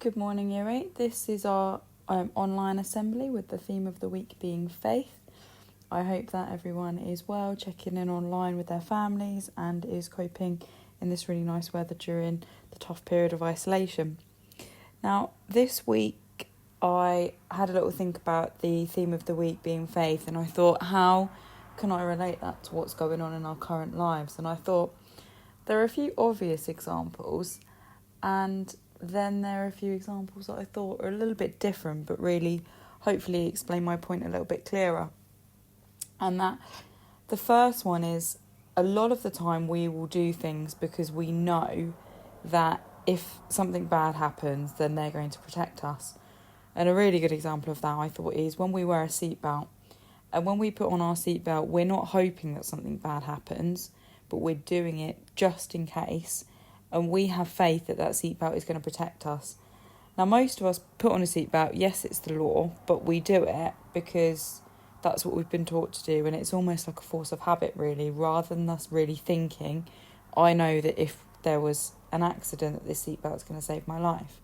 Good morning, Year 8. This is our online assembly with the theme of the week being faith. I hope that everyone is well, checking in online with their families and is coping in this really nice weather during the tough period of isolation. Now, this week I had a little think about the theme of the week being faith, and I thought, how can I relate that to what's going on in our current lives? And I thought there are a few obvious examples, and then there are a few examples that I thought are a little bit different, but really hopefully explain my point a little bit clearer. And that the first one is, a lot of the time we will do things because we know that if something bad happens, then they're going to protect us. And a really good example of that, I thought, is when we wear a seatbelt. And when we put on our seatbelt, we're not hoping that something bad happens, but we're doing it just in case. And we have faith that that seatbelt is going to protect us. Now, most of us put on a seatbelt, yes, it's the law, but we do it because that's what we've been taught to do. And it's almost like a force of habit, really, rather than us really thinking, I know that if there was an accident, that this seatbelt is going to save my life.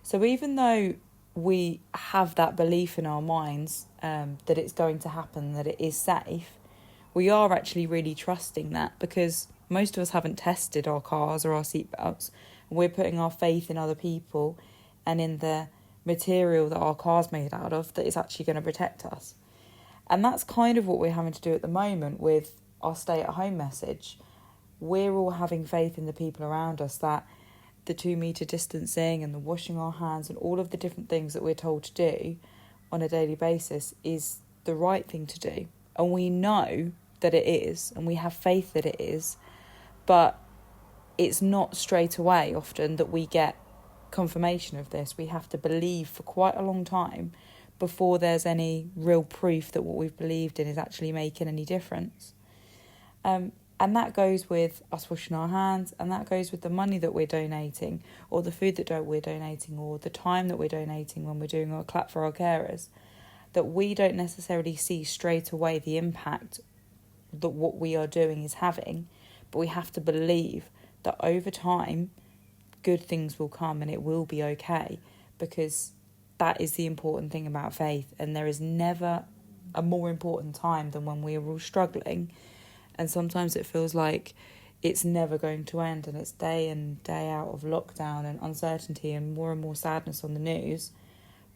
So even though we have that belief in our minds that it's going to happen, that it is safe, we are actually really trusting that, because most of us haven't tested our cars or our seatbelts. We're putting our faith in other people and in the material that our car's made out of that is actually going to protect us. And that's kind of what we're having to do at the moment with our stay-at-home message. We're all having faith in the people around us that the 2 metre distancing and the washing our hands and all of the different things that we're told to do on a daily basis is the right thing to do. And we know that it is, and we have faith that it is, but it's not straight away often that we get confirmation of this. We have to believe for quite a long time before there's any real proof that what we've believed in is actually making any difference. And that goes with us washing our hands, and that goes with the money that we're donating, or the food that we're donating, or the time that we're donating when we're doing our clap for our carers, that we don't necessarily see straight away the impact that what we are doing is having, but we have to believe that over time good things will come and it will be okay, because that is the important thing about faith. And there is never a more important time than when we are all struggling, and sometimes it feels like it's never going to end, and it's day in, day out of lockdown and uncertainty and more sadness on the news.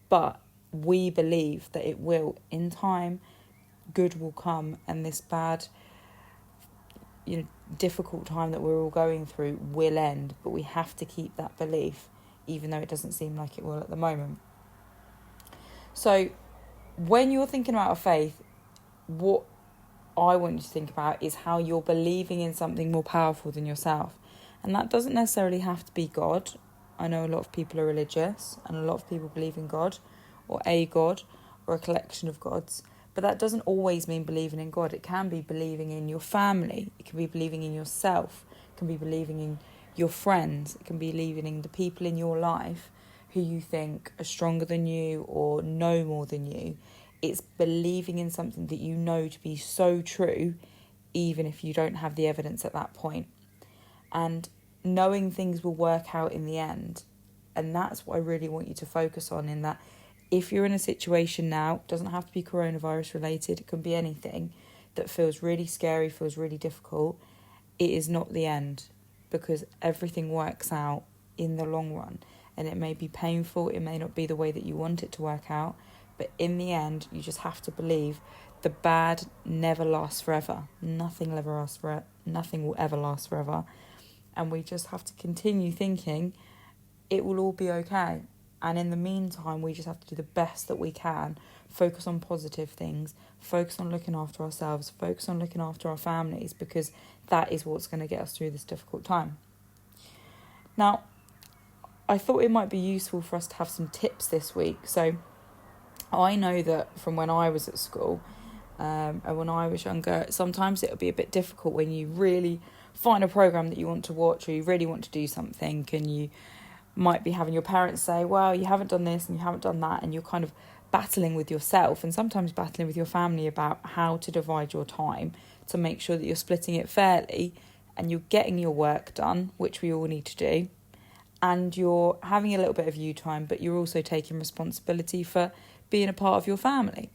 But we believe that it will, in time, good will come, and this bad, difficult time that we're all going through will end. But we have to keep that belief, even though it doesn't seem like it will at the moment. So when you're thinking about faith, what I want you to think about is how you're believing in something more powerful than yourself. And that doesn't necessarily have to be God. I know a lot of people are religious and a lot of people believe in God, or a God, or a collection of gods. But that doesn't always mean believing in God. It can be believing in your family. It can be believing in yourself. It can be believing in your friends. It can be believing in the people in your life who you think are stronger than you or know more than you. It's believing in something that you know to be so true, even if you don't have the evidence at that point. And knowing things will work out in the end. And that's what I really want you to focus on, in that if you're in a situation now, it doesn't have to be coronavirus related, it can be anything that feels really scary, feels really difficult, it is not the end, because everything works out in the long run. And it may be painful, it may not be the way that you want it to work out, but in the end, you just have to believe the bad never lasts forever. Nothing will ever last forever. And we just have to continue thinking it will all be okay. And in the meantime, we just have to do the best that we can, focus on positive things, focus on looking after ourselves, focus on looking after our families, because that is what's going to get us through this difficult time. Now, I thought it might be useful for us to have some tips this week. So I know that from when I was at school and when I was younger, sometimes it'll be a bit difficult when you really find a programme that you want to watch, or you really want to do something, and you might be having your parents say, well, you haven't done this and you haven't done that, and you're kind of battling with yourself and sometimes battling with your family about how to divide your time to make sure that you're splitting it fairly and you're getting your work done, which we all need to do, and you're having a little bit of you time, but you're also taking responsibility for being a part of your family.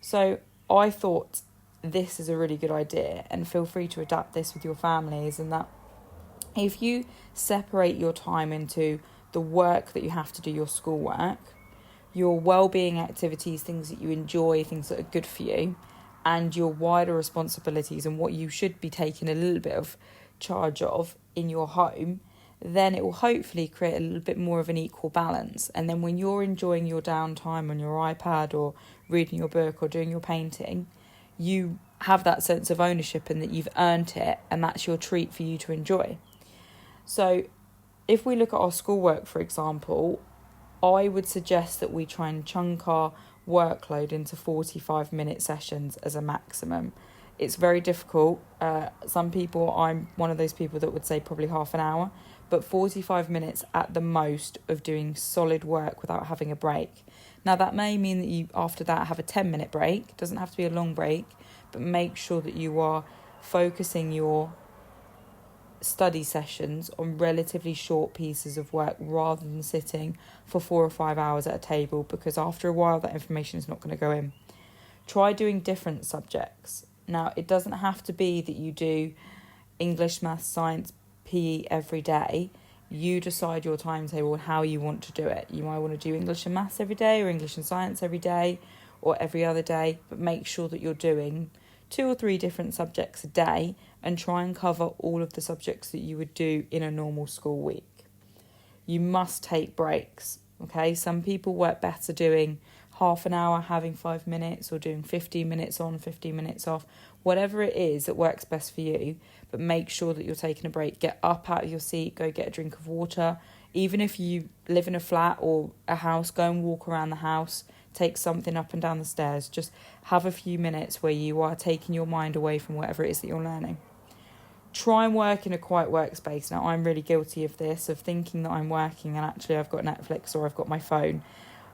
So I thought this is a really good idea, and feel free to adapt this with your families, and that if you separate your time into the work that you have to do, your schoolwork, your well-being activities, things that you enjoy, things that are good for you, and your wider responsibilities and what you should be taking a little bit of charge of in your home, then it will hopefully create a little bit more of an equal balance. And then when you're enjoying your downtime on your iPad or reading your book or doing your painting, you have that sense of ownership and that you've earned it, and that's your treat for you to enjoy. So if we look at our schoolwork, for example, I would suggest that we try and chunk our workload into 45-minute sessions as a maximum. It's very difficult. Some people, I'm one of those people that would say probably half an hour, but 45 minutes at the most of doing solid work without having a break. Now, that may mean that you, after that, have a 10-minute break. It doesn't have to be a long break, but make sure that you are focusing your study sessions on relatively short pieces of work rather than sitting for 4 or 5 hours at a table, because after a while that information is not going to go in. Try doing different subjects. Now, it doesn't have to be that you do English, maths, science, PE every day. You decide your timetable and how you want to do it. You might want to do English and maths every day, or English and science every day, or every other day, but make sure that you're doing 2 or 3 different subjects a day and try and cover all of the subjects that you would do in a normal school week. You must take breaks, okay? Some people work better doing half an hour, having 5 minutes, or doing 15 minutes on, 15 minutes off. Whatever it is that works best for you, but make sure that you're taking a break. Get up out of your seat, go get a drink of water. Even if you live in a flat or a house, go and walk around the house. Take something up and down the stairs. Just have a few minutes where you are taking your mind away from whatever it is that you're learning. Try and work in a quiet workspace. Now, I'm really guilty of this, of thinking that I'm working and actually I've got Netflix or I've got my phone.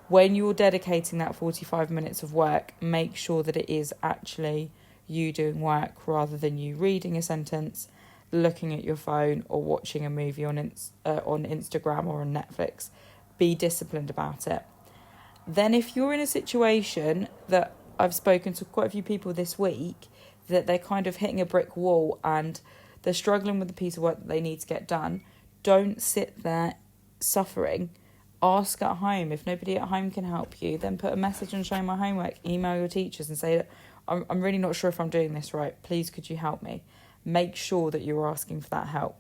When you're dedicating that 45 minutes of work, make sure that it is actually you doing work rather than you reading a sentence, looking at your phone, or watching a movie on Instagram or on Netflix. Be disciplined about it. Then if you're in a situation that I've spoken to quite a few people this week, that they're kind of hitting a brick wall and they're struggling with the piece of work that they need to get done, don't sit there suffering. Ask at home. If nobody at home can help you, then put a message on Show My Homework. Email your teachers and say that I'm really not sure if I'm doing this right. Please, could you help me? Make sure that you're asking for that help.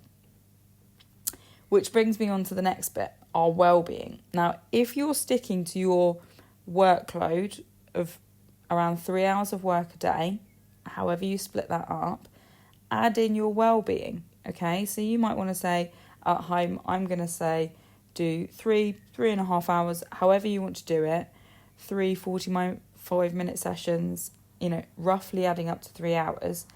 Which brings me on to the next bit, our well-being. Now, if you're sticking to your workload of around 3 hours of work a day, however you split that up, add in your well-being, okay? So you might want to say, at home, I'm going to say, do 3.5 hours, however you want to do it, 3 45-minute sessions, roughly adding up to 3 hours.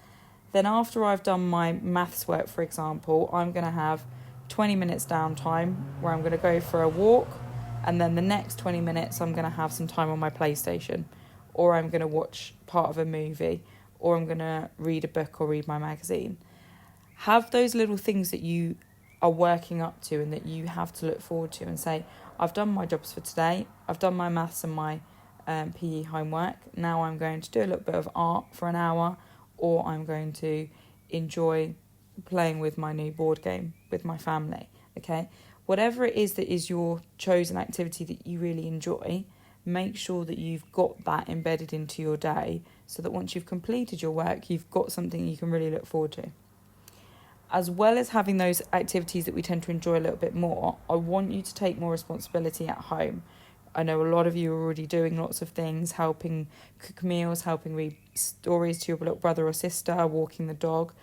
Then after I've done my maths work, for example, I'm going to have 20 minutes downtime where I'm going to go for a walk, and then the next 20 minutes I'm going to have some time on my PlayStation, or I'm going to watch part of a movie, or I'm going to read a book or read my magazine. Have those little things that you are working up to and that you have to look forward to, and say, I've done my jobs for today, I've done my maths and my PE homework, now I'm going to do a little bit of art for an hour, or I'm going to enjoy playing with my new board game with my family, okay? Whatever it is that is your chosen activity that you really enjoy, make sure that you've got that embedded into your day, so that once you've completed your work, you've got something you can really look forward to. As well as having those activities that we tend to enjoy a little bit more, I want you to take more responsibility at home. I know a lot of you are already doing lots of things, helping cook meals, helping read stories to your little brother or sister, walking the dog.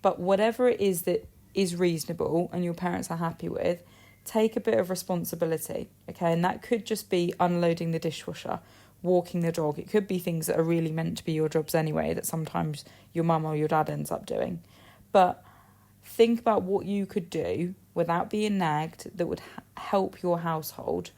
But whatever it is that is reasonable and your parents are happy with, take a bit of responsibility, okay? And that could just be unloading the dishwasher, walking the dog. It could be things that are really meant to be your jobs anyway, that sometimes your mum or your dad ends up doing. But think about what you could do without being nagged that would help your household,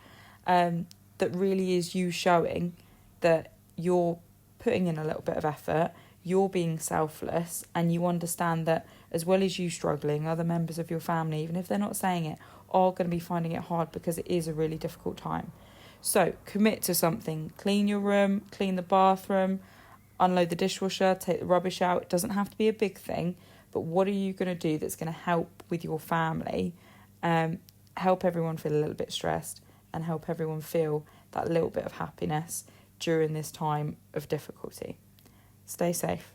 that really is you showing that you're putting in a little bit of effort, you're being selfless, and you understand that as well as you struggling, other members of your family, even if they're not saying it, are going to be finding it hard because it is a really difficult time. So commit to something. Clean your room, clean the bathroom, unload the dishwasher, take the rubbish out. It doesn't have to be a big thing, but what are you going to do that's going to help with your family, help everyone feel a little bit stressed and help everyone feel that little bit of happiness during this time of difficulty. Stay safe.